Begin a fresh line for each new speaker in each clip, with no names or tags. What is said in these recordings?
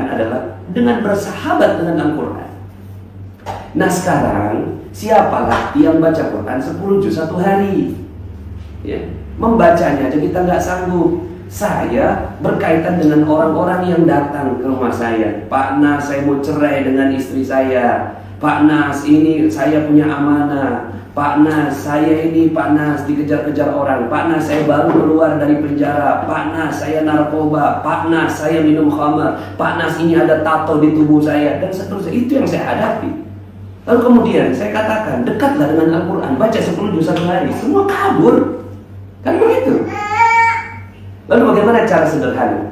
adalah dengan bersahabat dengan Al-Quran. Nah sekarang, siapalah yang baca Quran 10 juz satu hari? Ya, membacanya aja kita nggak sanggup. Saya berkaitan dengan orang-orang yang datang ke rumah saya. Pak Nas, saya mau cerai dengan istri saya. Pak Nas, ini saya punya amanah. Pak Nas, saya ini Pak Nas dikejar-kejar orang. Pak Nas, saya baru keluar dari penjara. Pak Nas, saya narkoba. Pak Nas, saya minum khamar. Pak Nas, ini ada tato di tubuh saya, dan seterusnya. Itu yang saya hadapi. Lalu kemudian saya katakan, dekatlah dengan Al-Quran, baca 10 juz satu hari. Semua kabur. Kan begitu. Lalu bagaimana cara sederhana?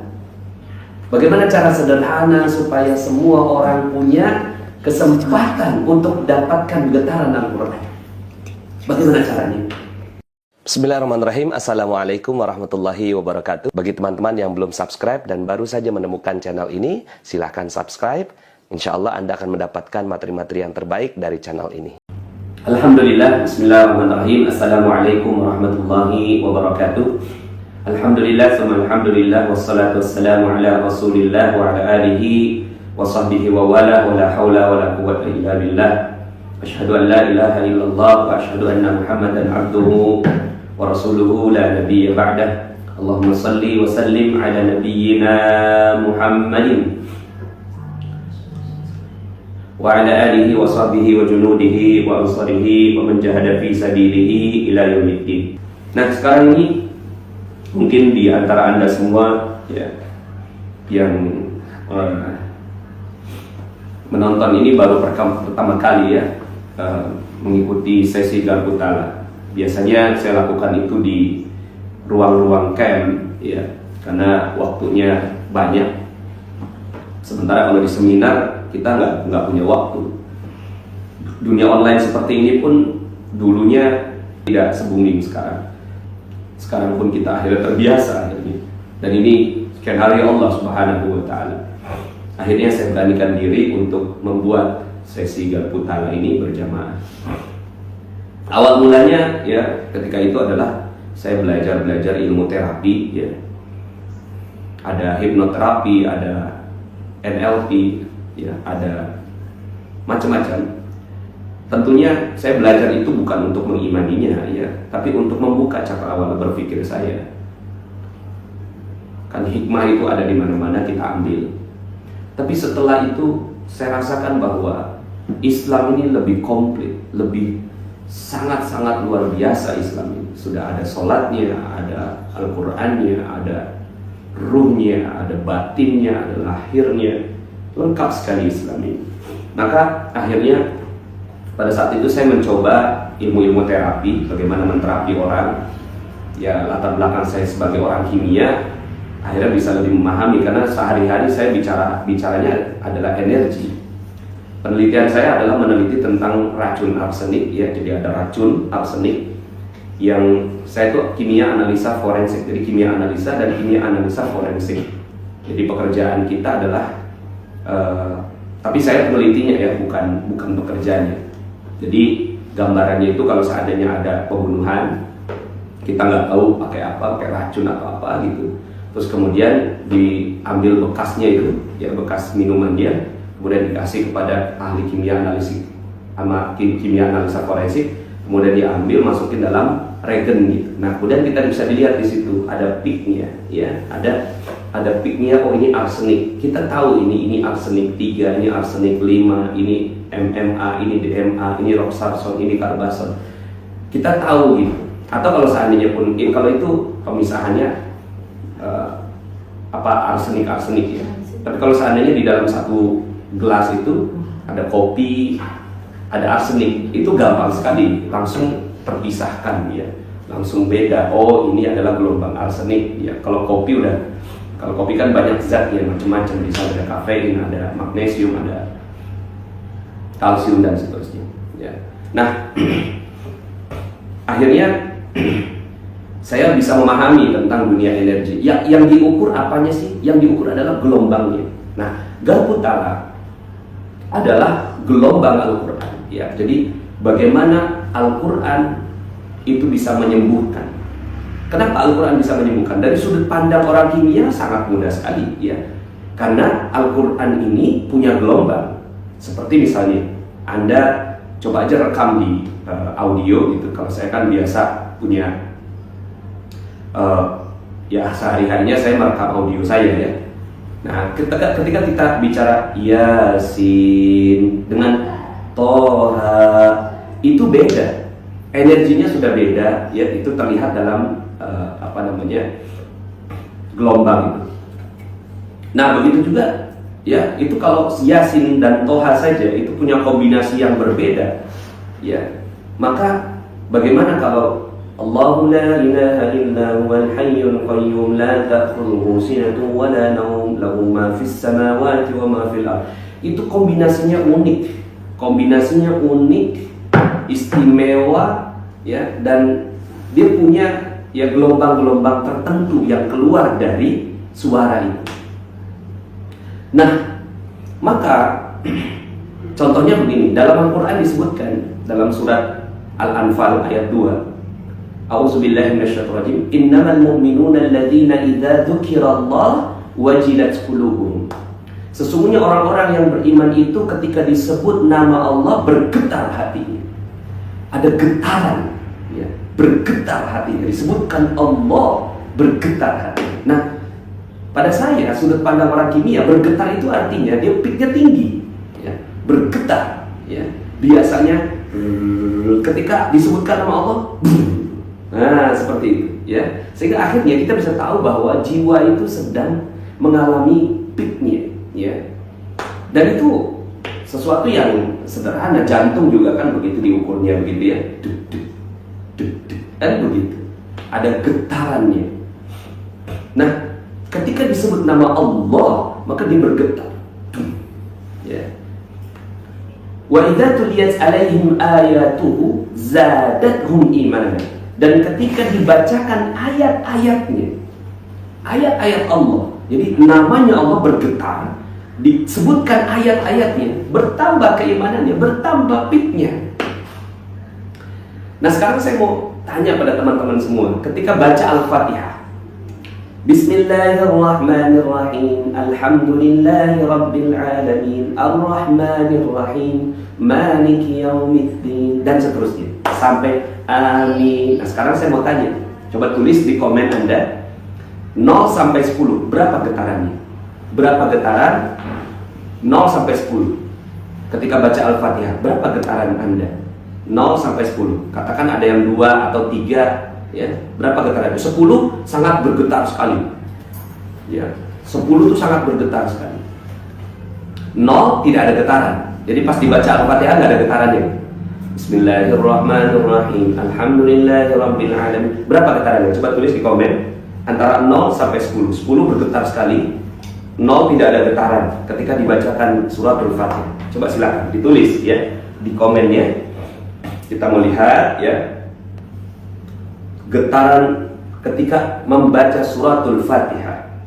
Bagaimana cara sederhana supaya semua orang punya kesempatan untuk dapatkan getaran Al-Quran? Bagaimana caranya?
Bismillahirrahmanirrahim. Assalamualaikum warahmatullahi wabarakatuh. Bagi teman-teman yang belum subscribe dan baru saja menemukan channel ini, silahkan subscribe. Insya Allah Anda akan mendapatkan materi-materi yang terbaik dari channel ini.
Alhamdulillah, bismillahirrahmanirrahim. Assalamualaikum warahmatullahi wabarakatuh. Alhamdulillah, summa alhamdulillah, wassalatu wassalamu ala rasulillah wa ala alihi wa sahbihi wa wala, wa la hawla wa la quwwata illa billah. Asyhadu an la ilaha illallah wa asyhadu anna Muhammadan abduhu wa rasuluhu la nabiyya ba'dah. Allahumma salli wa sallim ala nabiyyina Muhammadin wa ala alihi wa sahbihi wa junudihi wa ansarihi wa man jahada fi sabilihi ila yaumiddin. Nah, sekarang ini mungkin di antara Anda semua ya yang menonton ini baru pertama kali ya mengikuti sesi Garpu Tala. Biasanya saya lakukan itu di ruang-ruang camp ya, karena waktunya banyak. Sementara kalau di seminar kita nggak punya waktu. Dunia online seperti ini pun dulunya tidak se-booming sekarang. Sekarang pun kita akhirnya terbiasa akhirnya. Dan ini sekian hari Allah Subhanahu wa Ta'ala. Akhirnya saya beranikan diri untuk membuat sesi Garpu Tala ini berjamaah. Awal mulanya ya ketika itu adalah saya belajar ilmu terapi ya. Ada hipnoterapi, ada NLP ya, ada macam-macam. Tentunya saya belajar itu bukan untuk mengimaninya ya, tapi untuk membuka cakrawala berpikir saya. Kan hikmah itu ada di mana-mana kita ambil. Tapi setelah itu saya rasakan bahwa Islam ini lebih komplit, lebih sangat-sangat luar biasa Islam ini. Sudah ada sholatnya, ada Al-Qurannya, ada ruhnya, ada batinnya, ada lahirnya. Lengkap sekali Islam ini. Maka akhirnya pada saat itu saya mencoba ilmu-ilmu terapi, bagaimana menterapi orang. Ya latar belakang saya sebagai orang kimia, akhirnya bisa lebih memahami karena sehari-hari saya bicaranya adalah energi. Penelitian saya adalah meneliti tentang racun arsenik ya, jadi ada racun arsenik yang saya itu kimia analisa forensik, jadi kimia analisa dan kimia analisa forensik. Jadi pekerjaan kita adalah tapi saya penelitinya ya, bukan pekerjaannya. Jadi gambarannya itu kalau seandainya ada pembunuhan, kita nggak tahu pakai apa, pakai racun atau apa gitu. Terus kemudian diambil bekasnya itu, ya bekas minuman dia, kemudian dikasih kepada ahli kimia analisis sama kimia analisa forensik, kemudian diambil masukin dalam regen gitu. Nah, kemudian kita bisa dilihat di situ ada peaknya, ya ada peaknya. Oh ini arsenik, kita tahu ini arsenik 3, ini arsenik 5, ini MMA, ini DMA, ini roxarson, ini carbason. Kita tahu gitu. Atau kalau seandainya pun, kalau itu pemisahannya arsenik ya. Tapi kalau seandainya di dalam satu gelas itu ada kopi, ada arsenik, itu gampang sekali langsung terpisahkan ya, langsung beda. Oh ini adalah gelombang arsenik ya. Kalau kopi kan banyak zat ya, macam-macam, bisa ada kafein, ada magnesium, ada kalsium dan seterusnya ya. Nah akhirnya saya bisa memahami tentang dunia energi. Yang diukur apanya sih? Yang diukur adalah gelombangnya. Nah, Garpu Tala adalah gelombang Al-Quran. Ya, jadi bagaimana Al-Quran itu bisa menyembuhkan? Kenapa Al-Quran bisa menyembuhkan? Dari sudut pandang orang kimia sangat mudah sekali. Ya, Karena Al-Quran ini punya gelombang. Seperti misalnya Anda coba aja rekam di audio gitu. Kalau saya kan biasa punya ya sehari-harinya saya merekam audio saya ya. Nah ketika kita bicara Yasin dengan Toha, itu beda, energinya sudah beda ya. Itu terlihat dalam gelombang itu. Nah begitu juga ya, itu kalau Yasin dan Toha saja itu punya kombinasi yang berbeda ya. Maka bagaimana kalau Allahu la ilaha illa huwal hayyul qayyum la ta'khudhuhu sinatun wa la nawm lahu ma fis samawati wa ma fil ardh. Itu kombinasinya unik, istimewa ya, dan dia punya ya gelombang-gelombang tertentu yang keluar dari suara itu. Nah, maka contohnya begini, dalam Al-Quran disebutkan dalam surat Al-Anfal ayat 2, A'udzubillahi minasyaitonirrajim, innamal mu'minuna alladzina idza dzukirallah wajilat qulubuhum. Sesungguhnya orang-orang yang beriman itu ketika disebut nama Allah bergetar hatinya. Ada getaran ya, bergetar hatinya. Disebutkan Allah, bergetar hatinya. Nah, pada saya, sudut pandang orang kimia, bergetar itu artinya dia peaknya tinggi ya. Bergetar ya. Biasanya ketika disebutkan nama Allah, nah seperti itu ya. Sehingga akhirnya kita bisa tahu bahwa jiwa itu sedang mengalami peaknya ya. Dan itu sesuatu yang sederhana. Jantung juga kan begitu diukurnya begitu ya, duk, duk, duk, duk. Kan begitu, ada getarannya. Nah ketika disebut nama Allah, maka dia bergetar ya. Wa idza tuliyat alaihim ayatuhu zadatuhum imanan. Dan ketika dibacakan ayat-ayatnya, ayat-ayat Allah, jadi namanya Allah bergetar, disebutkan ayat-ayatnya, bertambah keimanannya, bertambah peaknya. Nah sekarang saya mau tanya pada teman-teman semua, ketika baca Al-Fatihah, Bismillahirrahmanirrahim, Alhamdulillahi Rabbil Alamin, Ar-Rahmanirrahim, Maliki Yaumiddin, dan seterusnya sampai amin. Nah sekarang saya mau tanya, coba tulis di komen Anda 0 sampai 10, berapa getarannya? Berapa getaran 0 sampai 10 ketika baca Al-Fatihah? Berapa getaran Anda? 0 sampai 10. Katakan ada yang 2 atau 3 ya, berapa getaran? 10 sangat bergetar sekali ya. 10 itu sangat bergetar sekali. 0 tidak ada getaran. Jadi pas dibaca Al-Fatihah nggak ada getarannya. Bismillahirrahmanirrahim, Alhamdulillahirabbil alamin. Berapa getarannya? Coba tulis di komen. Antara 0 sampai 10. 10 bergetar sekali, 0 tidak ada getaran ketika dibacakan suratul Fatihah. Coba silakan ditulis ya di komennya. Kita melihat ya getaran ketika membaca suratul Fatihah.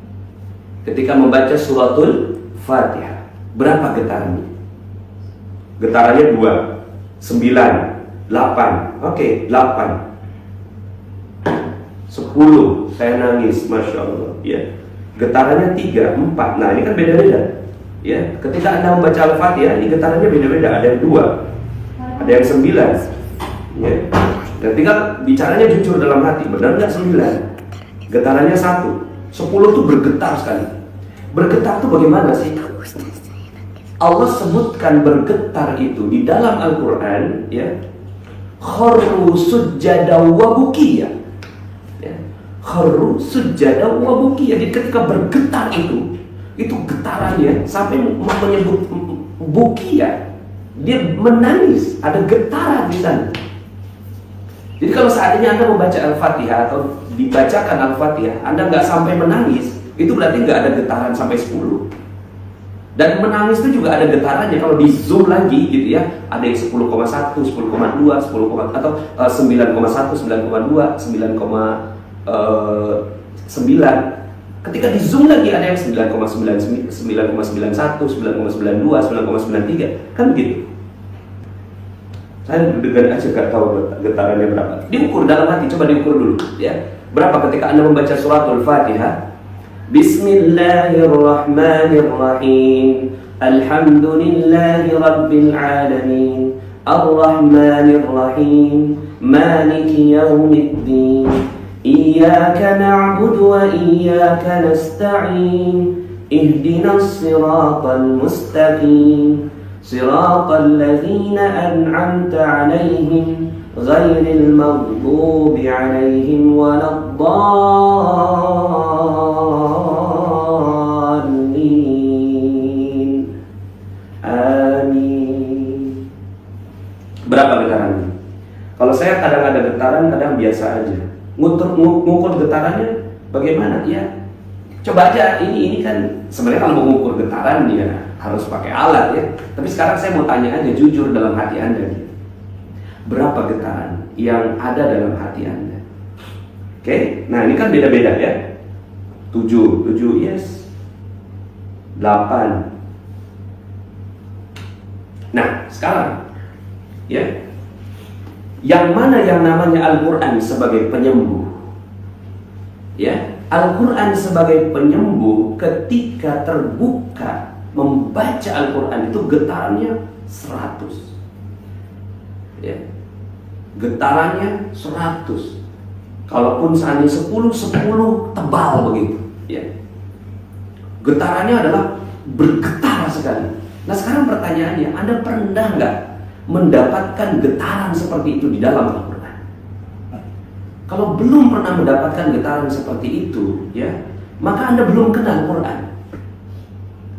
Ketika membaca suratul Fatihah, berapa getarannya? Getarannya 2, 9, 8. Oke, 8. 10, saya nangis, Masya Allah ya. Getarannya 3, 4. Nah ini kan beda-beda ya. Ketika Anda membaca Al-Fatihah, ini getarannya beda-beda. Ada yang 2, ada yang 9 ya. Dan tinggal bicaranya jujur dalam hati, benar nggak 9? Getarannya 1. 10 tuh bergetar sekali. Bergetar tuh bagaimana sih? Allah sebutkan bergetar itu di dalam Al-Quran ya. Kharru sujjada wa bukiya ya. Kharru sujjada wa bukiya. Jadi ketika bergetar itu getarannya sampai menyebut bukiya, dia menangis, ada getaran di sana. Jadi kalau seandainya Anda membaca Al-Fatihah atau dibacakan Al-Fatihah, Anda nggak sampai menangis, itu berarti nggak ada getaran sampai 10. Dan menangis itu juga ada getarannya. Kalau di zoom lagi gitu ya, ada yang 10,1, 10,2, 10, atau 9,1, 9,2, 9,9. Ketika di zoom lagi ada yang 9,91, 9,92, 9,93. Kan begitu. Saya dengan aja gak tahu getarannya berapa. Diukur dalam hati, coba diukur dulu ya. Berapa ketika Anda membaca suratul Fatihah? Bismillahirrahmanirrahim. Alhamdulillahi Rabbil Alamin. Ar-Rahmanir-Rahim. Maliki Yawmiddin. Iyyaka na'budu wa iyyaka nasta'in. Ihdinas siratal mustaqim. Siratal ladzina an'amta 'alaihim ghairil maghdubi 'alaihim waladdallin. Amin. Berapa getarannya? Kalau saya kadang ada getaran, kadang biasa aja. Ngukur getarannya bagaimana? Ya, coba aja. Ini kan sebenarnya kalau mau mengukur getaran ya harus pakai alat ya. Tapi sekarang saya mau tanya aja jujur dalam hati Anda gitu. Berapa getaran yang ada dalam hati Anda? Oke, nah ini kan beda-beda ya. 7 yes. 8. Nah, sekarang ya. Yang mana yang namanya Al-Quran sebagai penyembuh? Ya, Al-Quran sebagai penyembuh ketika terbuka membaca Al-Quran itu getarannya 100. Ya. Getarannya 100. Kalaupun seandainya 10 tebal begitu, ya. Getarannya adalah bergetar sekali. Nah, sekarang pertanyaannya, Anda pernah nggak mendapatkan getaran seperti itu di dalam Al-Quran? Kalau belum pernah mendapatkan getaran seperti itu, ya, maka Anda belum kenal Quran.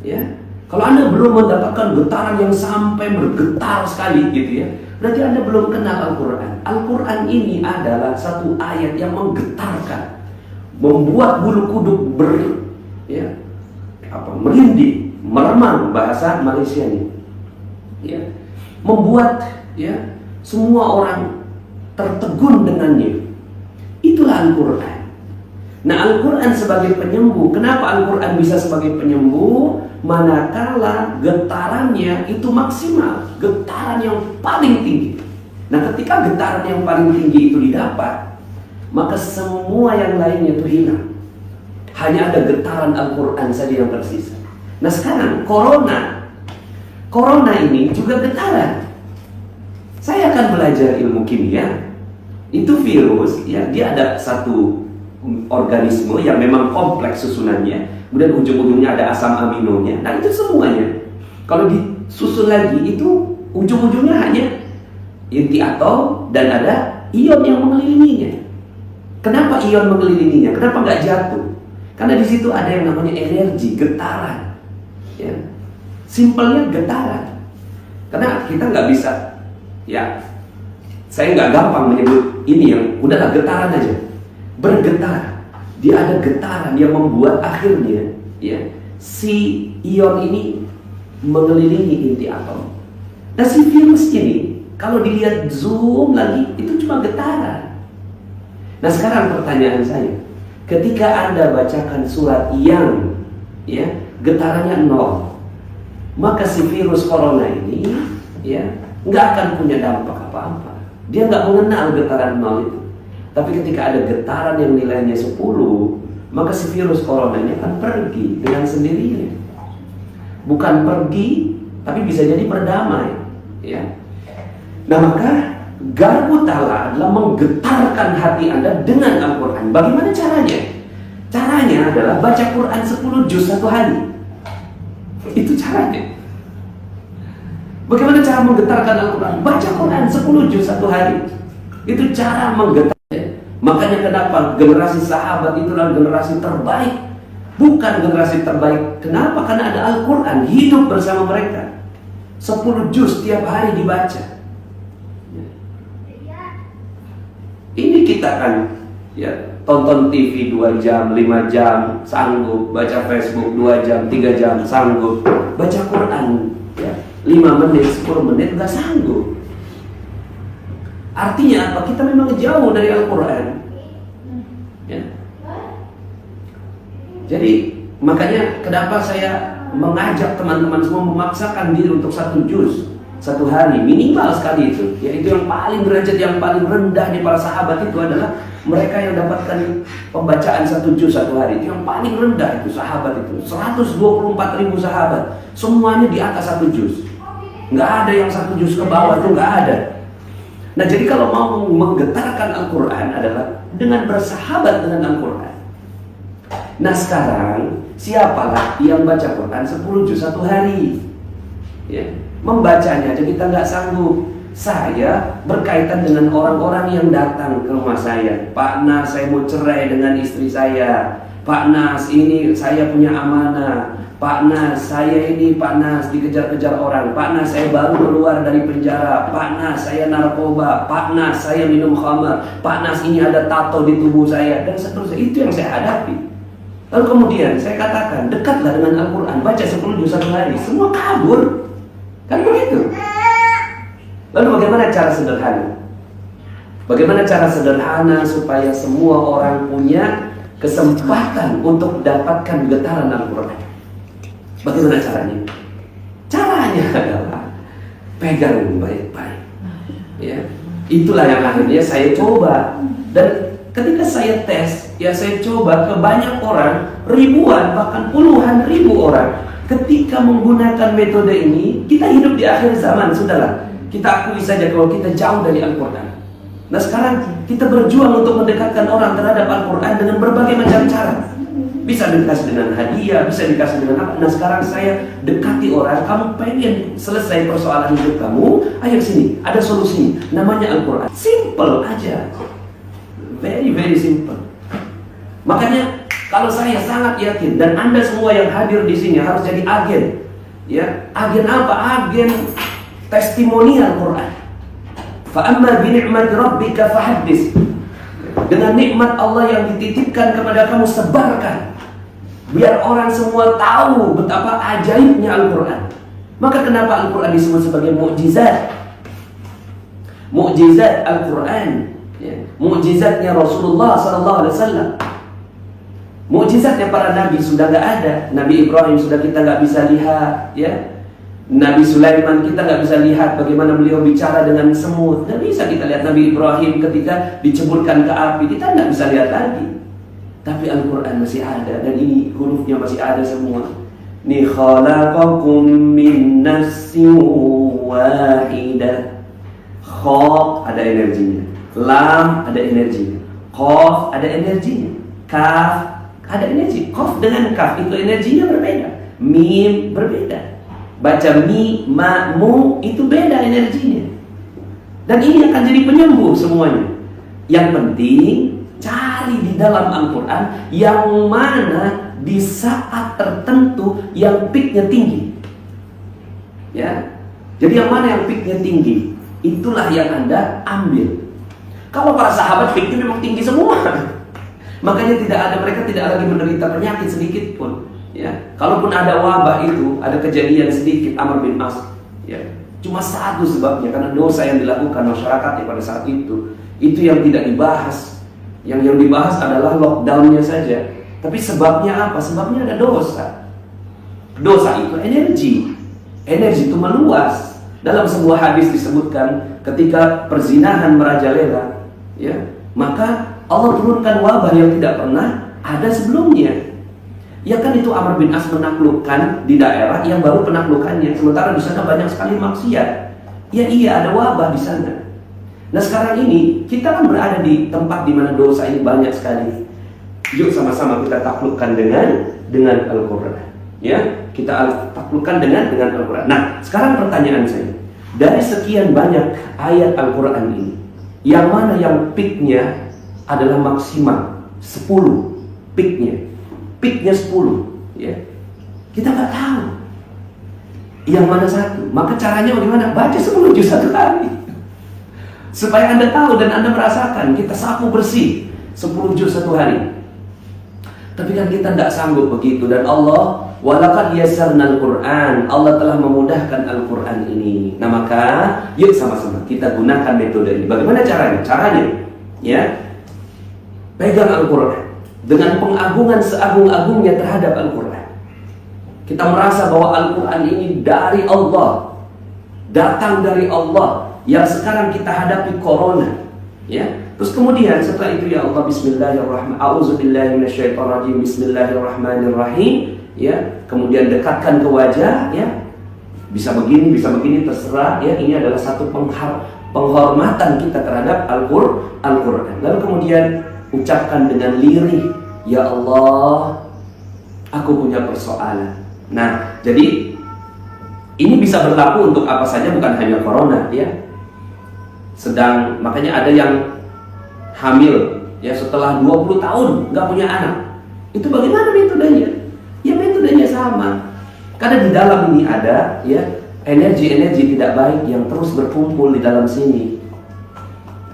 Ya, kalau Anda belum mendapatkan getaran yang sampai bergetar sekali, gitu ya, berarti Anda belum kenal Al-Quran. Al-Quran ini adalah satu ayat yang menggetarkan, membuat bulu kuduk merinding, meremang bahasa Malaysia ini. Ya, membuat ya semua orang tertegun dengannya. Itulah Al-Quran. Nah, Al-Quran sebagai penyembuh. Kenapa Al-Quran bisa sebagai penyembuh? Manakala getarannya itu maksimal, getaran yang paling tinggi. Nah, ketika getaran yang paling tinggi itu didapat, maka semua yang lainnya itu hilang. Hanya ada getaran Al-Quran saja yang tersisa. Nah, sekarang Corona ini juga getaran. Saya akan belajar ilmu kimia. Itu virus, ya, dia ada satu organisme yang memang kompleks susunannya. Kemudian ujung-ujungnya ada asam aminonya. Nah, itu semuanya kalau disusun lagi itu ujung-ujungnya hanya inti atom dan ada ion yang mengelilinginya. Kenapa ion mengelilinginya? Kenapa nggak jatuh? Karena di situ ada yang namanya energi, getaran. Ya, simpelnya getaran. Karena kita nggak bisa, ya, saya nggak gampang menyebut ini yang udahlah getaran aja. Bergetar, dia ada getaran yang membuat akhirnya, ya, si ion ini mengelilingi inti atom. Nah, si virus ini kalau dilihat zoom lagi itu cuma getaran. Nah, sekarang pertanyaan saya, ketika Anda bacakan surat yang, ya, getarannya 0, maka si virus corona ini, ya, nggak akan punya dampak apa-apa. Dia nggak mengenal getaran 0 itu. Tapi ketika ada getaran yang nilainya 10, maka si virus corona ini akan pergi dengan sendirinya. Bukan pergi, tapi bisa jadi berdamai. Ya. Nah, maka garpu tala adalah menggetarkan hati Anda dengan Al-Quran. Bagaimana caranya? Caranya adalah baca Quran 10 juz satu hari. Itu caranya. Bagaimana cara menggetarkan Al-Quran? Baca Quran 10 juz satu hari. Itu cara menggetarkan. Makanya kenapa generasi sahabat itulah generasi terbaik. Bukan generasi terbaik. Kenapa? Karena ada Al-Quran hidup bersama mereka. 10 juz tiap hari dibaca. Ini kita kan, ya, tonton TV 2 jam, 5 jam sanggup, baca Facebook 2 jam, 3 jam sanggup, baca Quran, ya, 5 menit, 10 menit nggak sanggup. Artinya apa? Kita memang jauh dari Al-Quran. Ya. Jadi makanya kenapa saya mengajak teman-teman semua memaksakan diri untuk 1 juz satu hari minimal sekali itu. Yaitu yang paling derajat yang paling rendah di para sahabat itu adalah mereka yang dapatkan pembacaan 1 juz 1 hari itu yang paling rendah itu sahabat itu 124.000 sahabat, semuanya di atas 1 juz. Nggak ada yang 1 juz ke bawah, itu nggak ada. Nah, jadi kalau mau menggetarkan Al-Quran adalah dengan bersahabat dengan Al-Quran. Nah, sekarang siapalah yang baca Quran 10 juz 1 hari? Ya, membacanya aja kita nggak sanggup. Saya berkaitan dengan orang-orang yang datang ke rumah saya. Pak Nas, saya mau cerai dengan istri saya. Pak Nas, ini saya punya amanah. Pak Nas, saya ini Pak Nas dikejar-kejar orang. Pak Nas, saya baru keluar dari penjara. Pak Nas, saya narkoba. Pak Nas, saya minum khamar. Pak Nas, ini ada tato di tubuh saya, dan seterusnya. Itu yang saya hadapi. Lalu kemudian saya katakan, dekatlah dengan Al-Quran, baca 10 juz 1 hari. Semua kabur. Kan begitu. Lalu bagaimana cara sederhana? Bagaimana cara sederhana supaya semua orang punya kesempatan untuk dapatkan getaran Al-Quran? Bagaimana caranya? Caranya adalah pegang baik-baik. Ya, itulah yang akhirnya saya coba. Dan ketika saya tes, ya saya coba ke banyak orang, ribuan bahkan puluhan ribu orang. Ketika menggunakan metode ini, kita hidup di akhir zaman, sudahlah. Kita akui saja kalau kita jauh dari Al-Quran. Nah, sekarang kita berjuang untuk mendekatkan orang terhadap Al-Quran dengan berbagai macam cara. Bisa dikasih dengan hadiah, bisa dikasih dengan apa. Nah, sekarang saya dekati orang. Kamu pengen selesai persoalan hidup kamu, ayo sini, ada solusinya. Namanya Al-Quran. Simple aja. Very, very simple. Makanya kalau saya sangat yakin, dan Anda semua yang hadir di sini harus jadi agen. Ya, agen apa? Agen testimonial Quran. Fa amma bi ni'mati rabbika fahaddits. Dengan nikmat Allah yang dititipkan kepada kamu, sebarkan. Biar orang semua tahu betapa ajaibnya Al-Quran. Maka kenapa Al-Quran disebut sebagai mukjizat? Mukjizat Al-Quran, ya. Mukjizatnya Rasulullah SAW. Mukjizatnya para nabi sudah nggak ada. Nabi Ibrahim sudah kita nggak bisa lihat, ya. Nabi Sulaiman kita nggak bisa lihat bagaimana beliau bicara dengan semut. Nggak bisa kita lihat Nabi Ibrahim ketika diceburkan ke api, kita nggak bisa lihat lagi. Tapi Al-Quran masih ada, dan ini hurufnya masih ada semua. Ni khalaqakum min nafsin wahidah. Kha ada energinya, lam ada energinya, qaf ada energinya, kaf ada energi. Qaf dengan kaf itu energinya berbeda, mim berbeda. Baca mi, ma, mu itu beda energinya. Dan ini akan jadi penyembuh semuanya. Yang penting cari di dalam Al-Quran yang mana di saat tertentu yang peaknya tinggi. Ya. Jadi yang mana yang peaknya tinggi, itulah yang Anda ambil. Kalau para sahabat peaknya memang tinggi semua. Makanya mereka tidak lagi menderita penyakit sedikit pun. Ya, kalaupun ada wabah itu, ada kejadian sedikit Amr bin As, ya, cuma satu sebabnya, karena dosa yang dilakukan masyarakatnya pada saat itu yang tidak dibahas. Yang dibahas adalah lockdownnya saja. Tapi sebabnya apa? Sebabnya ada dosa. Dosa itu energi itu meluas. Dalam sebuah hadis disebutkan ketika perzinahan merajalela, ya, maka Allah turunkan wabah yang tidak pernah ada sebelumnya. Ya kan itu Amr bin As menaklukkan di daerah yang baru penaklukannya, sementara di sana banyak sekali maksiat. Ya iya, ada wabah di sana. Nah, sekarang ini kita kan berada di tempat di mana dosa ini banyak sekali. Yuk sama-sama kita taklukkan dengan Al-Quran. Ya, kita taklukkan dengan Al-Quran. Nah, sekarang pertanyaan saya, dari sekian banyak ayat Al-Quran ini, yang mana yang peaknya adalah maksimal 10 peaknya 10, ya. Kita nggak tahu yang mana satu. Maka caranya bagaimana? Baca 10 juz 1 kali, supaya Anda tahu dan Anda merasakan. Kita sapu bersih 10 juz 1 hari. Tapi kan kita tidak sanggup begitu. Dan Allah, walaqad yassarnal Qur'an, Allah telah memudahkan Al-Quran ini. Nah, maka yuk sama-sama kita gunakan metode ini. Bagaimana caranya? Caranya, ya, pegang Al-Quran dengan pengagungan seagung-agungnya terhadap Al-Quran. Kita merasa bahwa Al-Quran ini dari Allah, datang dari Allah. Yang sekarang kita hadapi corona, ya, Terus kemudian setelah itu ya Allah bismillahirrahmanirrahim, a'udzubillahi minasyaitonirrajim, bismillahirrahmanirrahim, ya. Kemudian dekatkan ke wajah, ya. Bisa begini terserah, ya. Ini adalah satu penghormatan kita terhadap Al-Qur'an. Lalu kemudian ucapkan dengan lirih, ya Allah, aku punya persoalan. Nah, jadi ini bisa berlaku untuk apa saja, bukan hanya corona, ya. Makanya ada yang hamil, ya, setelah 20 tahun nggak punya anak. Itu bagaimana metodenya? Ya metodenya sama. Karena di dalam ini ada, ya, energi-energi tidak baik yang terus berkumpul di dalam sini.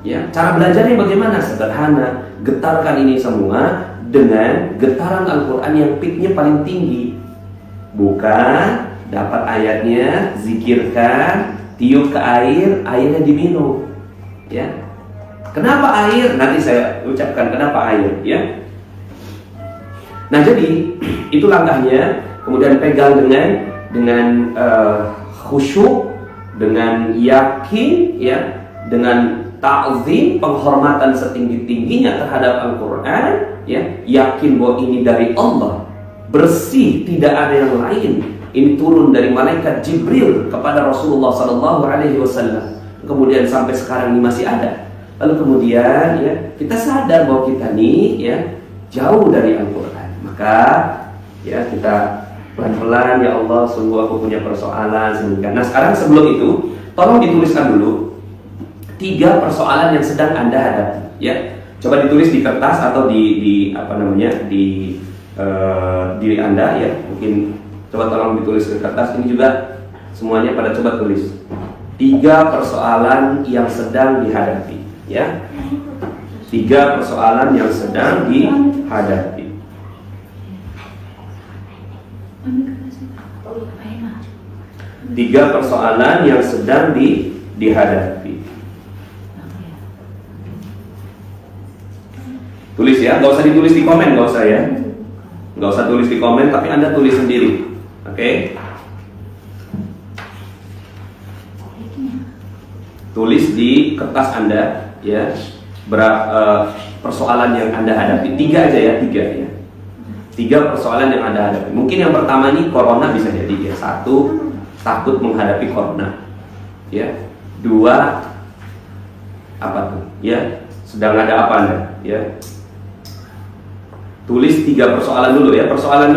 Ya, cara belajarnya bagaimana? Sederhana. Getarkan ini semua dengan getaran Al-Quran yang peaknya paling tinggi. Bukan dapat ayatnya, zikirkan, tiup ke air, airnya diminum. Ya. Kenapa air? Nanti saya ucapkan kenapa air, ya. Nah, jadi itu langkahnya. Kemudian pegang dengan khusyuk, dengan yakin, ya, dengan ta'zim, penghormatan setinggi-tingginya terhadap Al-Quran, ya, yakin bahwa ini dari Allah, bersih, tidak ada yang lain. Ini turun dari malaikat Jibril kepada Rasulullah SAW. Kemudian sampai sekarang ini masih ada. Lalu kemudian, ya, kita sadar bahwa kita nih, ya, jauh dari Al-Quran. Maka, ya, kita pelan-pelan, ya Allah, sungguh aku punya persoalan sehingga. Nah, sekarang sebelum itu, tolong dituliskan dulu 3 persoalan yang sedang Anda hadapi, ya. Coba ditulis di kertas atau di diri Anda, ya. Mungkin coba tolong ditulis ke kertas. Ini juga semuanya pada coba tulis 3 persoalan yang sedang dihadapi, ya. 3 persoalan yang sedang dihadapi. 3 persoalan yang sedang dihadapi. Tulis, ya, nggak usah ditulis di komen, nggak usah, ya, nggak usah tulis di komen, tapi Anda tulis sendiri, oke? Tulis di kertas Anda, ya, persoalan yang Anda hadapi. 3 aja, ya, 3, ya. 3 persoalan yang Anda hadapi. Mungkin yang pertama ini corona bisa jadi, ya. 1, takut menghadapi corona, ya. 2, apa tuh, ya, sedang ada apa Anda, ya. Tulis 3 persoalan dulu, ya. Persoalan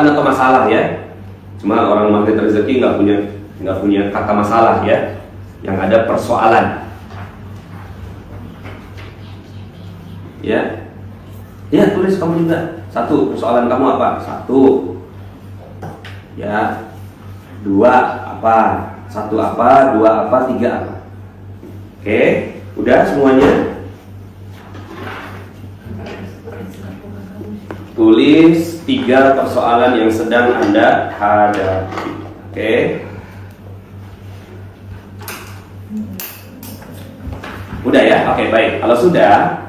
atau masalah, ya. Cuma orang magnet rezeki nggak punya kata masalah, ya. Yang ada persoalan, ya. Ya, tulis kamu juga. 1, persoalan kamu apa? 1, ya. 2 apa? 1 apa? 2 apa? 3 apa? Oke, udah semuanya. Tulis 3 persoalan yang sedang Anda hadapi. Oke. Udah, ya? Oke, baik. Kalau sudah,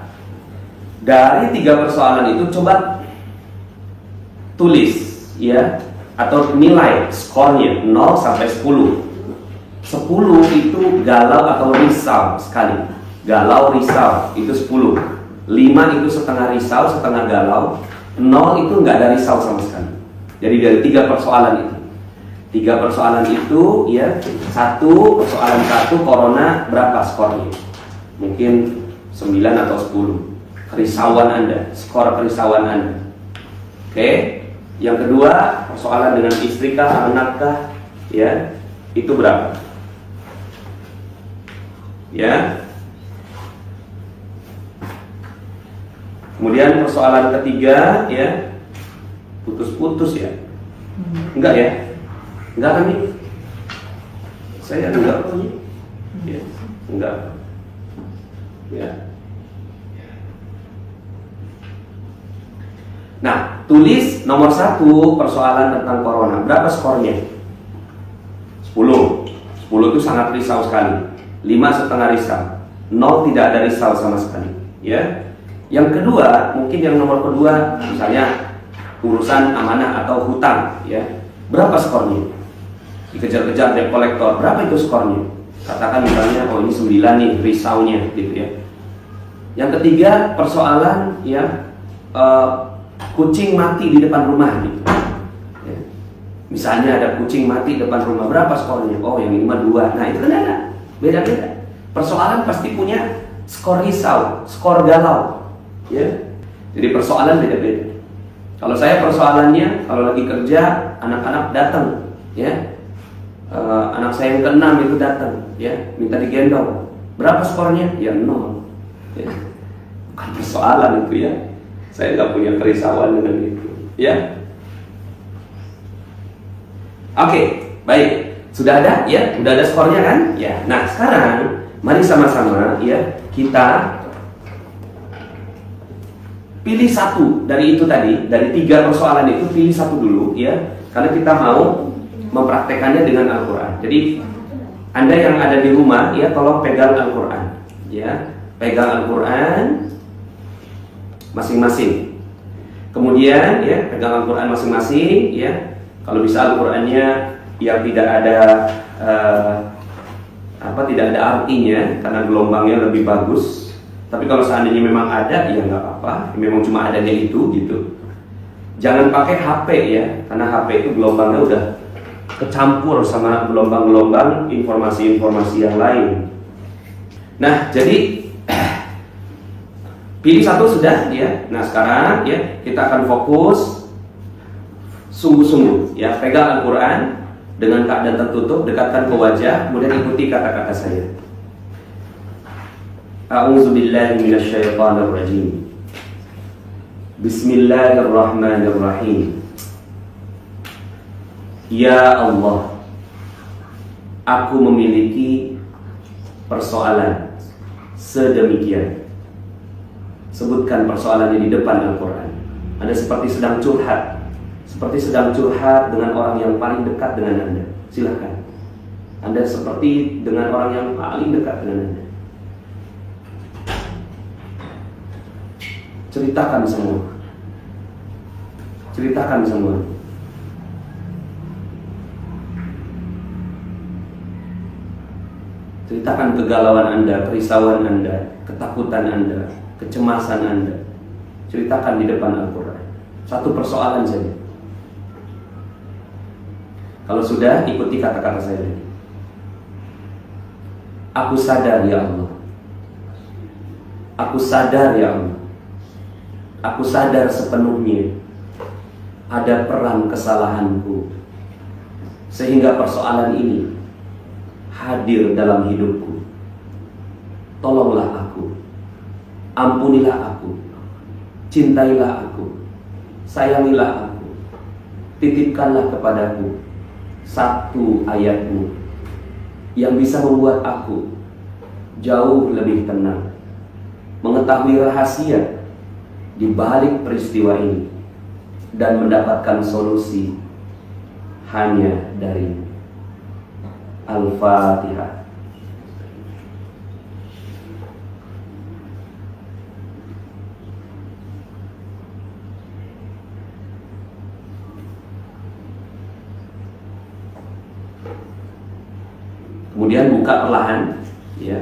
dari 3 persoalan itu coba tulis, ya, atau nilai skornya 0 sampai 10. 10 itu galau atau risau sekali. Galau, risau itu 10. 5 itu setengah risau, setengah galau. 0 itu nggak ada risau sama sekali. Jadi dari 3 persoalan itu. 3 persoalan itu, ya, 1 persoalan 1 corona berapa skornya? Mungkin 9 atau 10. Kerisauan Anda, skor kerisauan Anda. Oke. Yang kedua, persoalan dengan istri kah, anak kah, ya, itu berapa? Ya. Kemudian persoalan ketiga, ya, putus-putus, ya. Enggak, ya? Enggak kan nih? Saya enggak kok, ya. Enggak. Ya. Nah, tulis nomor 1 persoalan tentang corona. Berapa skornya? 10. 10 itu sangat risau sekali. 5 setengah risau. 0 tidak ada risau sama sekali, ya. Yang kedua, mungkin yang nomor kedua, misalnya urusan amanah atau hutang, ya. Berapa skornya? Dikejar-kejar debt collector, berapa itu skornya? Katakan misalnya, oh ini 9 nih risaunya, gitu, ya. Yang ketiga, persoalan ya kucing mati di depan rumah gitu. Ya. Misalnya ada kucing mati di depan rumah, berapa skornya? Oh, yang ini mah 2. Nah, itu kan ada beda-beda. Persoalan pasti punya skor risau, skor galau, ya. Jadi persoalan beda-beda. Kalau saya persoalannya, kalau lagi kerja, anak-anak datang, ya. Anak saya yang ke-6 itu datang, ya, minta digendong. Berapa skornya? Ya 0. Ya. Bukan persoalan itu ya. Saya nggak punya kerisauan dengan itu, ya. Oke, baik. Sudah ada, ya, sudah ada skornya kan? Ya. Nah, sekarang mari sama-sama, ya, kita pilih satu dari itu tadi, dari 3 persoalan itu pilih satu dulu, ya, karena kita mau mempraktekannya dengan Al-Quran. Jadi Anda yang ada di rumah, ya, tolong pegang Al-Quran, ya, pegang Al-Quran masing-masing. Kemudian, ya, pegang Al-Quran masing-masing, ya. Kalau bisa Al-Qurannya yang tidak ada tidak ada artinya, karena gelombangnya lebih bagus. Tapi kalau seandainya memang ada, ya nggak apa-apa. Memang cuma adanya itu, gitu. Jangan pakai HP ya, karena HP itu gelombangnya udah kecampur sama gelombang-gelombang informasi-informasi yang lain. Nah, jadi pilih satu sudah, ya. Nah, sekarang ya kita akan fokus sungguh-sungguh, ya. Pegang Al-Quran dengan keadaan tertutup, dekatkan ke wajah, kemudian ikuti kata-kata saya. A'udzubillahi minasyaitonirrajim. Bismillahirrahmanirrahim. Ya Allah, aku memiliki persoalan sedemikian. Sebutkan persoalannya di depan Al-Quran. Anda seperti sedang curhat, dengan orang yang paling dekat dengan Anda. Silakan. Anda seperti dengan orang yang paling dekat dengan Anda. Ceritakan semua. Ceritakan kegalauan Anda, kerisauan Anda, ketakutan Anda, kecemasan Anda. Ceritakan di depan Al-Quran. Satu persoalan saja. Kalau sudah, ikuti kata-kata saya lagi. Aku sadar ya Allah. Aku sadar ya Allah. Aku sadar sepenuhnya ada peran kesalahanku, sehingga persoalan ini hadir dalam hidupku. Tolonglah aku, ampunilah aku, cintailah aku, sayangilah aku, titipkanlah kepadaku satu ayatmu yang bisa membuat aku jauh lebih tenang, mengetahui rahasia di balik peristiwa ini, dan mendapatkan solusi hanya dari Al-Fatihah. Kemudian buka perlahan, ya,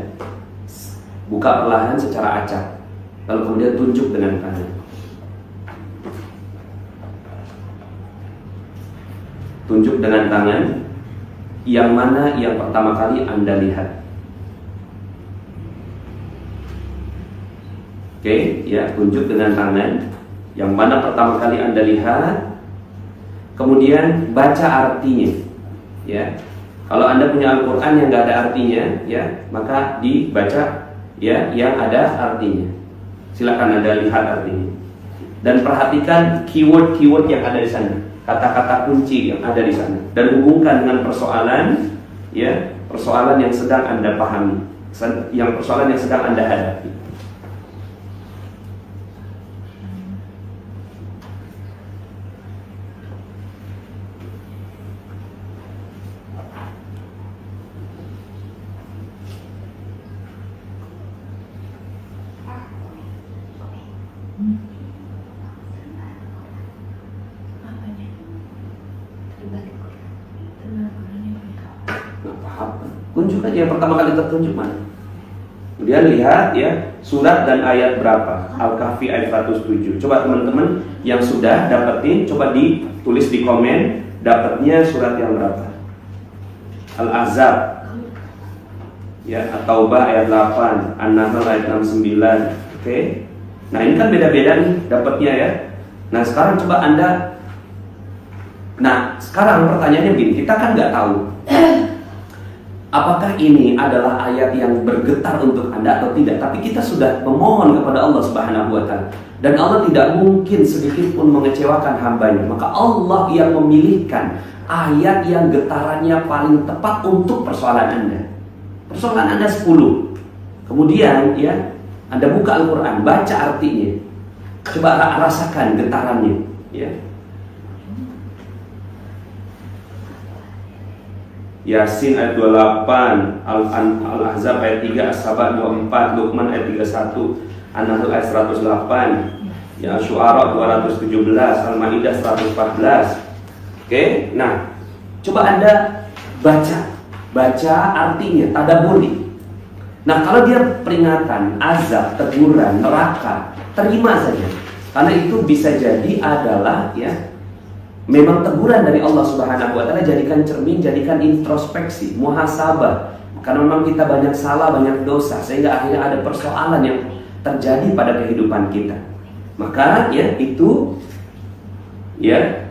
buka perlahan secara acak. Lalu kemudian tunjuk dengan tangan. Tunjuk dengan tangan yang mana yang pertama kali Anda lihat. Oke, ya, tunjuk dengan tangan yang mana pertama kali Anda lihat. Kemudian baca artinya, ya. Kalau Anda punya Al-Quran yang nggak ada artinya, ya, maka dibaca, ya, yang ada artinya. Silakan Anda lihat artinya dan perhatikan keyword-keyword yang ada di sana, kata-kata kunci yang ada di sana, dan hubungkan dengan persoalan, ya, persoalan yang sedang Anda pahami, persoalan yang sedang Anda hadapi. Tunjuk aja yang pertama kali tertunjuk mana. Kemudian lihat ya, surat dan ayat berapa? Al-Kahfi ayat 107. Coba teman-teman yang sudah dapetin, coba ditulis di komen dapatnya surat yang berapa. Al-Ahzab ya, At-Taubah ayat 8, An-Nahl ayat 69. Oke. Nah, ini kan beda-beda nih dapatnya ya. Nah, sekarang coba Anda. Nah, sekarang pertanyaannya begini, kita kan nggak tahu apakah ini adalah ayat yang bergetar untuk Anda atau tidak. Tapi kita sudah memohon kepada Allah Subhanahu wa Ta'ala, dan Allah tidak mungkin sedikit pun mengecewakan hambanya. Maka Allah yang memilihkan ayat yang getarannya paling tepat untuk persoalan Anda. Persoalan Anda 10. Kemudian ya, Anda buka Al-Quran, baca artinya, coba rasakan getarannya ya. Yasin ayat 28, Al-Ahzab ayat 3, As-Saba 24, Luqman ayat 31, An-Nahl ayat 108, ya, Syu'ara 217, Al-Maidah 114. Oke, nah coba Anda baca artinya, tadabburi. Nah, kalau dia peringatan, azab, teguran, neraka, terima saja, karena itu bisa jadi adalah ya, memang teguran dari Allah Subhanahu wa Ta'ala. Jadikan cermin, jadikan introspeksi, muhasabah. Karena memang kita banyak salah, banyak dosa, sehingga akhirnya ada persoalan yang terjadi pada kehidupan kita. Maka ya itu ya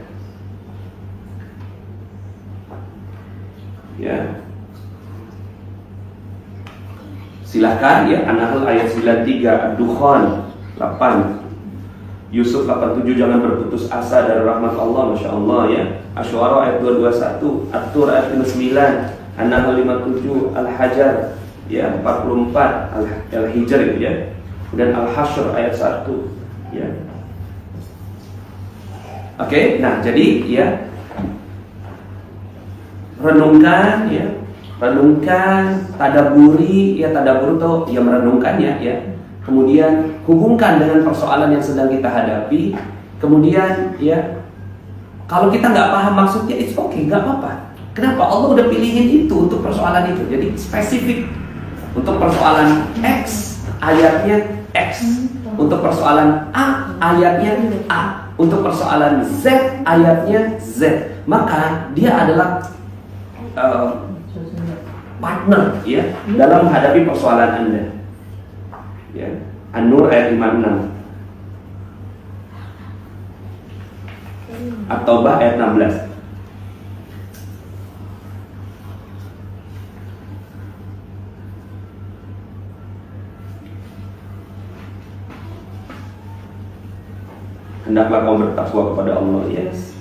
silahkan ya, An-Nahl ayat 93, Ad-Dukhan 8, Yusuf 87, jangan berputus asa dari rahmat Allah, Masya Allah ya. Asy-Syu'ara ayat 221, At-Tur ayat 59, An-Nahl 57, Al-Hajar ya 44, Al-Hijr itu ya. Dan Al-Hasyr ayat 1 ya. Oke, nah jadi ya, renungkan ya, renungkan, tadabburi ya, tadabbur itu ya merenungkannya ya. Kemudian hubungkan dengan persoalan yang sedang kita hadapi. Kemudian ya, kalau kita nggak paham maksudnya, it's okay, nggak apa-apa. Kenapa? Allah udah pilihin itu untuk persoalan itu. Jadi spesifik. Untuk persoalan X, ayatnya X. Untuk persoalan A, ayatnya A. Untuk persoalan Z, ayatnya Z. Maka dia adalah partner ya dalam menghadapi persoalan Anda. Ya. An-Nur ayat 56, At-Taubah ayat 16. Hendaklah kamu bertakwa kepada Allah. Yes.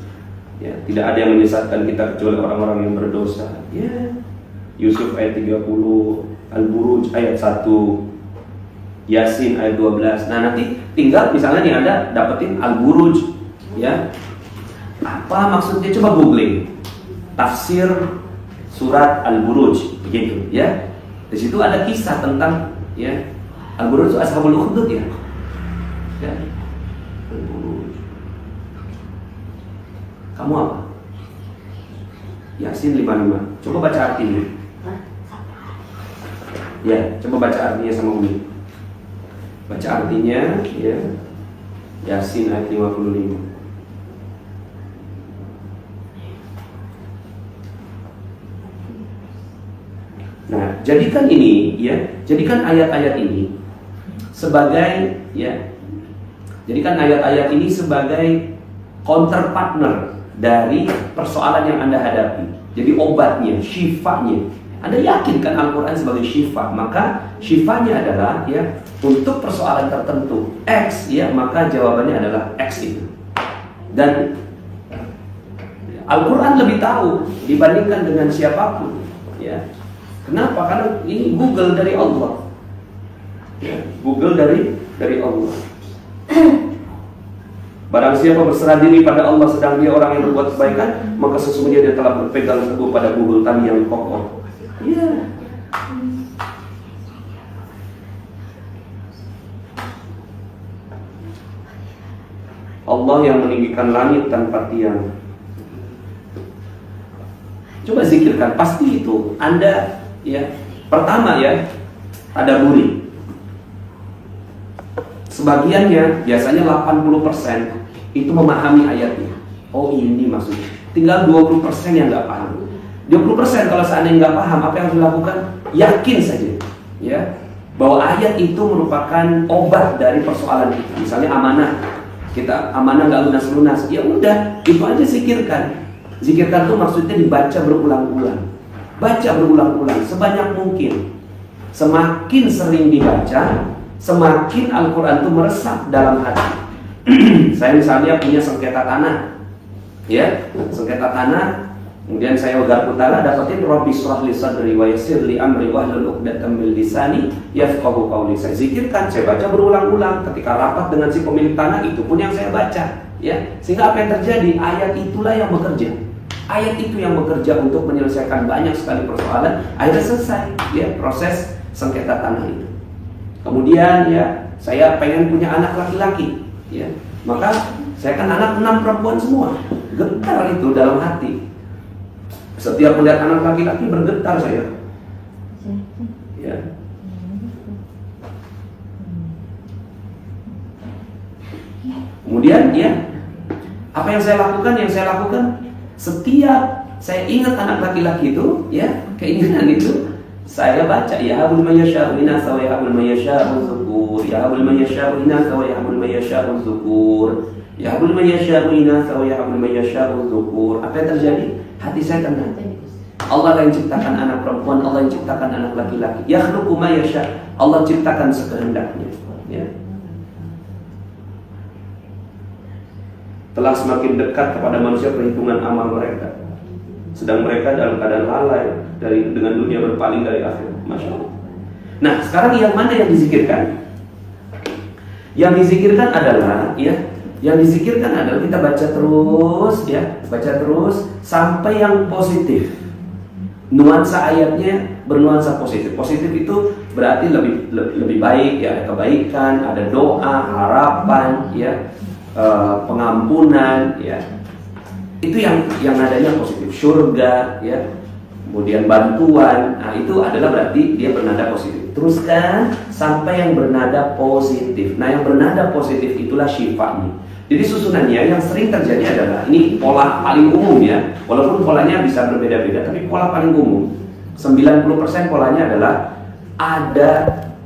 Ya, tidak ada yang menyesatkan kita kecuali orang-orang yang berdosa. Ya. Yusuf ayat 30, Al-Buruj ayat 1, Yasin ayat 12. Nah, nanti tinggal misalnya nih Anda dapetin Al-Buruj ya. Apa maksudnya? Coba googling tafsir surat Al-Buruj begitu ya. Di situ ada kisah tentang ya, Al-Buruj itu Ashabul Ukhdud ya. Ya. Al-Buruj. Kamu apa? Yasin 55. Coba baca artinya. Ya, coba baca artinya sama Umi. Baca artinya ya, Yasin ayat 55. Nah, jadikan ini ya, jadikan ayat-ayat ini sebagai ya, jadikan ayat-ayat ini sebagai counter partner dari persoalan yang Anda hadapi. Jadi obatnya, syifanya. Anda yakinkan Al-Quran sebagai syifa, maka syifanya adalah ya, untuk persoalan tertentu X ya, maka jawabannya adalah X itu. Dan Al-Quran lebih tahu dibandingkan dengan siapapun ya. Kenapa? Karena ini Google dari Allah ya, Google dari Allah. Barang siapa berserah diri pada Allah sedang dia orang yang berbuat kebaikan, maka sesungguhnya dia telah berpegang teguh pada buhul tali yang kokoh. Ya. Allah yang meninggikan langit tanpa tiang. Coba zikirkan, pasti itu Anda ya. Pertama ya, tadaburi. Sebagiannya, biasanya 80% itu memahami ayatnya. Oh ini maksudnya. Tinggal 20% yang nggak paham. 20% kalau seandainya nggak paham, apa yang harus dilakukan? Yakin saja, ya, bahwa ayat itu merupakan obat dari persoalan kita. Misalnya amanah, kita amanah nggak lunas-lunas, ya udah, itu aja zikirkan. Zikirkan itu maksudnya dibaca berulang-ulang. Baca berulang-ulang sebanyak mungkin. Semakin sering dibaca, semakin Al-Quran itu meresap dalam hati. Saya misalnya punya sengketa tanah, ya, sengketa tanah. Kemudian saya garpu tanah, dapetin Rabbi shrah li sadri wa yassir li amri wahlul 'uqdatam min lisani yafqahu qawli. Saya zikirkan, saya baca berulang-ulang. Ketika rapat dengan si pemilik tanah, itu pun yang saya baca, ya. Sehingga apa yang terjadi? Ayat itulah yang bekerja. Ayat itu yang bekerja untuk menyelesaikan banyak sekali persoalan. Akhirnya selesai, ya, proses sengketa tanah itu. Kemudian, ya, saya pengen punya anak laki-laki, ya, maka saya kan anak 6 perempuan semua. Getar itu dalam hati. Setiap melihat anak laki-laki bergetar saya, ya. Kemudian, ya, apa yang saya lakukan? Yang saya lakukan setiap saya ingat anak laki-laki itu, ya, keinginan itu, saya baca, ya habul mayyasha'u inatha wa ya habul mayyasha'u dzukur, ya habul mayyasha'u inatha wa ya habul mayyasha'u dzukur, ya habul mayyasha'u inatha wa ya habul mayyasha'u dzukur. Apa yang terjadi? Hati saya tenang. Allah yang ciptakan anak perempuan, Allah yang ciptakan anak laki-laki. Yakhluqu ma yasha'. Allah ciptakan sekehendaknya, ya. Telah semakin dekat kepada manusia perhitungan amal mereka, sedang mereka dalam keadaan lalai dengan dunia, berpaling dari akhirat. Masya Allah. Nah, sekarang yang mana yang dizikirkan? Yang dizikirkan adalah, ya, yang dizikirkan adalah kita baca terus, ya, baca terus sampai yang positif. Nuansa ayatnya bernuansa positif. Positif itu berarti lebih baik, ya, ada kebaikan, ada doa, harapan, ya, pengampunan, ya. Itu yang nadanya positif, surga, ya, kemudian bantuan. Nah, itu adalah berarti dia bernada positif. Teruskan sampai yang bernada positif. Nah, yang bernada positif itulah syifanya. Jadi susunannya yang sering terjadi adalah, ini pola paling umum, ya, walaupun polanya bisa berbeda-beda, tapi pola paling umum 90% polanya adalah ada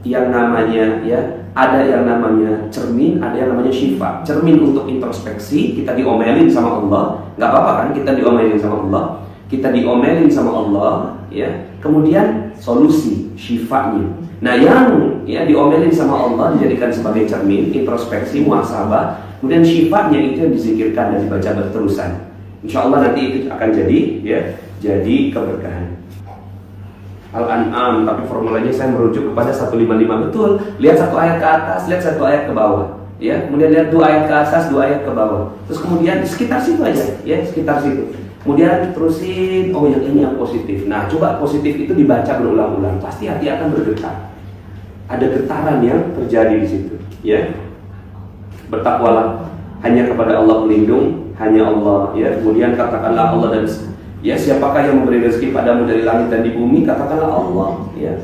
yang namanya, ya, ada yang namanya cermin, ada yang namanya syifa. Cermin untuk introspeksi, kita diomelin sama Allah, nggak apa-apa kan, kita diomelin sama Allah, kita diomelin sama Allah, ya. Kemudian solusi, syifanya. Nah, yang, ya, diomelin sama Allah dijadikan sebagai cermin, introspeksi, muhasabah. Kemudian syifatnya itu yang dizikirkan dan dibaca berterusan. Insya Allah nanti itu akan jadi, ya, jadi keberkahan. Al-An'am, tapi formulanya saya merujuk kepada 155. Betul, lihat satu ayat ke atas, lihat satu ayat ke bawah, ya. Kemudian lihat 2 ayat ke atas, 2 ayat ke bawah. Terus kemudian di sekitar situ aja, ya, sekitar situ. Kemudian terusin, oh yang ini yang positif. Nah, coba positif itu dibaca berulang-ulang, pasti hati akan bergetar. Ada getaran yang terjadi di situ, ya. Bertakwalah hanya kepada Allah pelindung, hanya Allah, ya. Kemudian katakanlah Allah, dan, ya, siapakah yang memberi rezeki padamu dari langit dan di bumi? Katakanlah Allah, ya.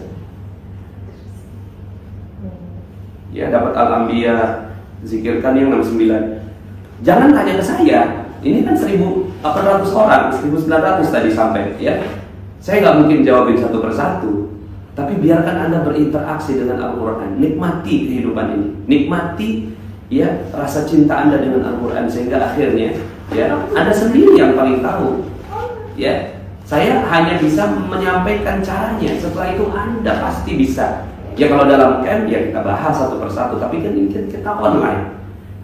Ya, dapat Al-Anbiya, zikirkan yang 69. Jangan tanya ke saya, ini kan 1.800 orang, 1.900 tadi sampai, ya. Saya nggak mungkin jawabin satu persatu, tapi biarkan Anda berinteraksi dengan Al-Quran. Nikmati kehidupan ini, nikmati, ya, rasa cinta Anda dengan Al-Quran, sehingga akhirnya, ya, Anda sendiri yang paling tahu, ya. Saya hanya bisa menyampaikan caranya, setelah itu Anda pasti bisa. Ya, kalau dalam camp, ya, kita bahas satu persatu, tapi kan ini kita online,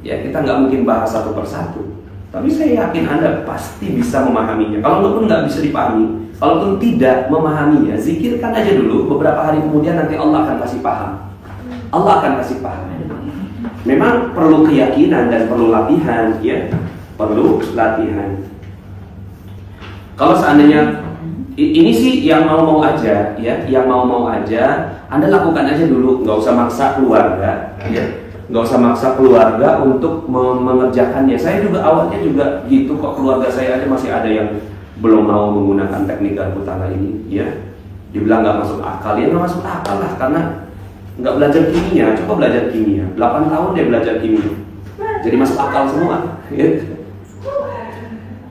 ya, kita nggak mungkin bahas satu persatu. Tapi saya yakin Anda pasti bisa memahaminya. Kalaupun nggak bisa dipahami, kalaupun tidak memahaminya, zikirkan aja dulu, beberapa hari kemudian nanti Allah akan kasih paham. Allah akan kasih paham. Memang perlu keyakinan dan perlu latihan, ya, perlu latihan. Kalau seandainya ini sih yang mau aja, ya, yang mau aja, Anda lakukan aja dulu, nggak usah maksa keluarga, ya, nggak usah maksa keluarga untuk mengerjakannya. Saya juga awalnya juga gitu kok, keluarga saya aja masih ada yang belum mau menggunakan teknik garpu tanah ini, ya. Dibilang nggak masuk akal, ya nggak masuk akal lah, karena nggak belajar kimia, coba belajar kimia. 8 tahun dia belajar kimia, jadi masuk akal semua.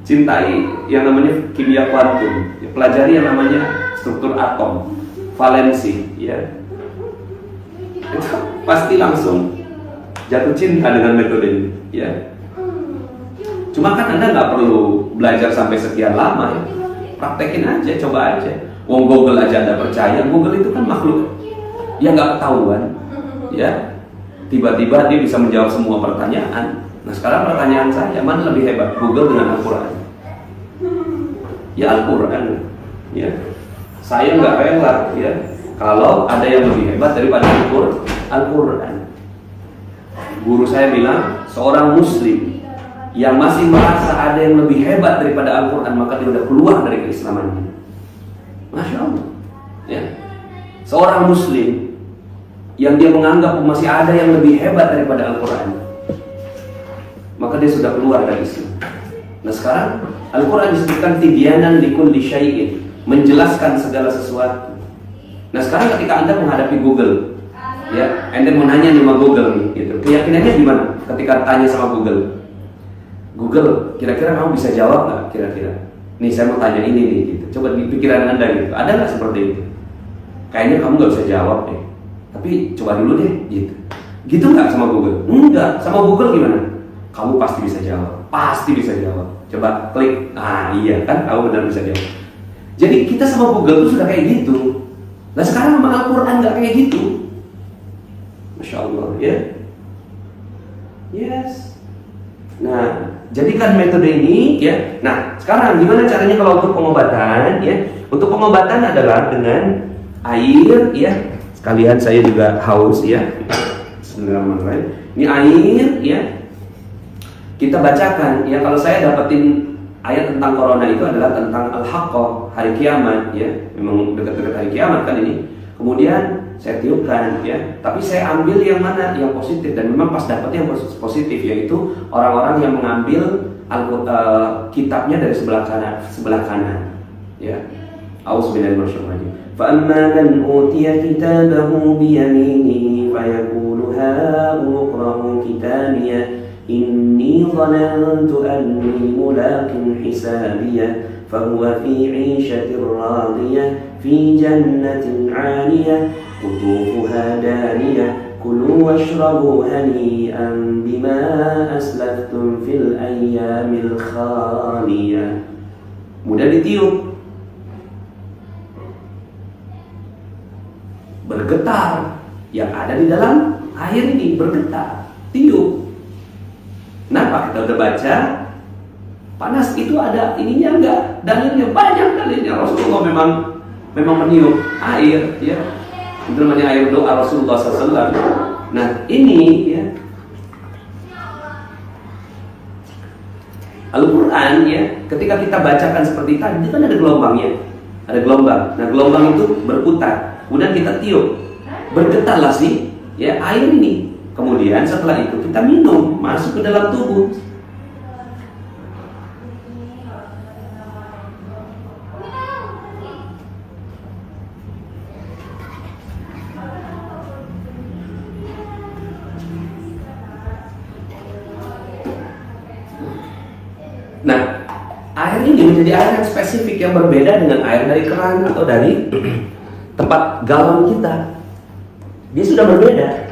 Cintai yang namanya kimia kuantum, pelajari yang namanya struktur atom, valensi, ya. Itu pasti langsung jatuh cinta dengan metode ini, ya. Cuma kan Anda nggak perlu belajar sampai sekian lama, ya. Praktekin aja, coba aja. Wong Google aja Anda percaya, Google itu kan makhluk yang nggak ketahuan, ya. Tiba-tiba dia bisa menjawab semua pertanyaan. Nah sekarang pertanyaan saya, mana lebih hebat, Google dengan Al-Quran? Ya Al-Quran, ya. Saya nggak rela, ya, kalau ada yang lebih hebat daripada Al-Quran. Guru saya bilang, seorang Muslim yang masih merasa ada yang lebih hebat daripada Al-Quran, maka dia sudah keluar dari keislamannya. Masya Allah, ya. Seorang Muslim yang dia menganggap masih ada yang lebih hebat daripada Al-Quran, maka dia sudah keluar dari Islam. Nah sekarang Al-Quran disebutkan tibyanan likulli syai'in, menjelaskan segala sesuatu. Nah sekarang ketika Anda menghadapi Google, ya, Anda mau nanya sama Google nih, gitu. Keyakinannya gimana ketika tanya sama Google? Google, kira-kira kamu bisa jawab nggak? Kira-kira, nih saya mau tanya ini nih, gitu. Coba di pikiran Anda gitu, ada nggak seperti itu? Kayaknya kamu nggak bisa jawab deh, tapi coba dulu deh, gitu. Gitu nggak sama Google? Enggak, sama Google gimana? Kamu pasti bisa jawab, pasti bisa jawab. Coba klik, ah iya kan, kamu benar bisa jawab. Jadi kita sama Google itu sudah kayak gitu. Nah sekarang sama Al-Quran nggak kayak gitu. Masya Allah, ya. Yes. Nah, jadikan metode ini, ya. Nah, sekarang gimana caranya kalau untuk pengobatan, ya? Untuk pengobatan adalah dengan air, ya. Sekalian saya juga haus, ya. Bismillahirrahmanirrahim. Ini air, ya. Kita bacakan, ya. Kalau saya dapetin ayat tentang corona itu adalah tentang Al-Haqqah, hari kiamat, ya. Memang dekat-dekat hari kiamat kan ini. Kemudian saya tiupkan, ya. Tapi saya ambil yang mana yang positif, dan memang pas dapat yang positif, yaitu orang-orang yang mengambil kitabnya dari sebelah kanan, ya. A'udzubillahi minasyaitonir rajim. Fa amma man utiya kitabahu bi yaminihi fa yaqulu ha uqra'u kitabiyah inni dhanantu anni mulaqin hisabiyah fahuwa fi 'ishatin radiyah fi jannatin 'aliyah qutufuha daniyah kulu washrabu hani'an bima aslaftum fil ayyamil khaliyah. Mudah ditiup, bergetar, yang ada di dalam air ini bergetar, tiup. Kenapa? Kita udah baca, panas itu ada ininya enggak? Dalilnya banyak dalilnya. Rasulullah memang meniup air, ya. Itu namanya air doa Rasulullah SAW. Nah ini, ya, Al-Quran, ya, ketika kita bacakan seperti tadi, itu kan ada gelombangnya, ada gelombang. Nah gelombang itu berputar, kemudian kita tiup, bergetarlah sih, ya, air ini. Kemudian setelah itu kita minum, masuk ke dalam tubuh. Nah, air ini menjadi air yang spesifik, yang berbeda dengan air dari keran atau dari tempat galon kita. Dia sudah berbeda.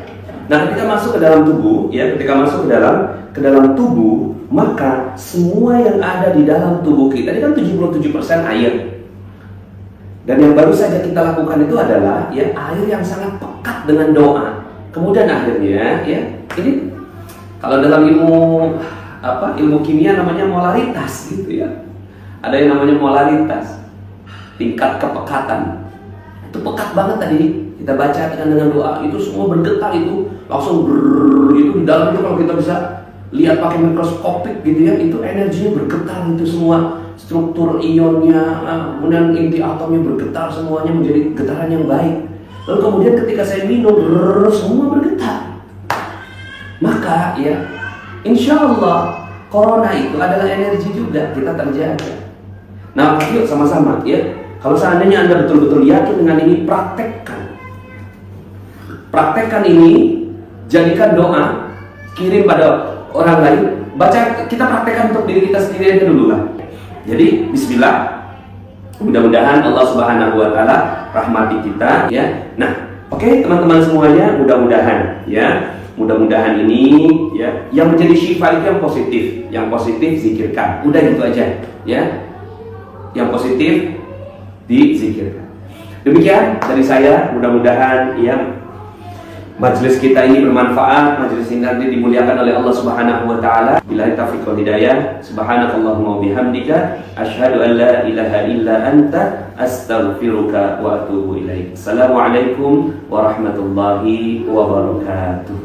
Nah, ketika masuk ke dalam tubuh, ya, ketika masuk ke dalam tubuh, maka semua yang ada di dalam tubuh kita, ini kan 77% air. Dan yang baru saja kita lakukan itu adalah, ya, air yang sangat pekat dengan doa. Kemudian akhirnya, ya, ini kalau dalam ilmu kimia namanya molaritas, gitu ya. Ada yang namanya molaritas, tingkat kepekatan. Itu pekat banget tadi. Kita baca dengan doa, itu semua bergetar, itu langsung itu di dalam itu kalau kita bisa lihat pakai mikroskopik gitu ya, itu energinya bergetar, itu semua struktur ionnya, kemudian inti atomnya bergetar, semuanya menjadi getaran yang baik. Lalu kemudian ketika saya minum, semua bergetar. Maka, ya, insya Allah corona itu adalah energi juga, kita terjaga. Nah, yuk sama-sama, ya. Kalau seandainya Anda betul-betul yakin dengan ini, praktekkan. Praktekkan ini, jadikan doa, kirim pada orang lain. Baca, kita praktekkan untuk diri kita sendiri aja dulu lah. Jadi bismillah. Mudah-mudahan Allah Subhanahu wa taala rahmati kita ya. Nah, oke teman-teman semuanya, mudah-mudahan ya. Mudah-mudahan ini ya yang menjadi syifa itu yang positif. Yang positif zikirkan. Udah gitu aja ya. Yang positif dizikirkan. Demikian dari saya, mudah-mudahan ya majelis kita ini bermanfaat, majelis ini nanti dimuliakan oleh Allah Subhanahu wa taala. Billahi taufiq wal hidayah. Subhanakallahumma wa bihamdika asyhadu an la ilaha illa anta astaghfiruka wa atubu ilaik. Assalamualaikum warahmatullahi wabarakatuh.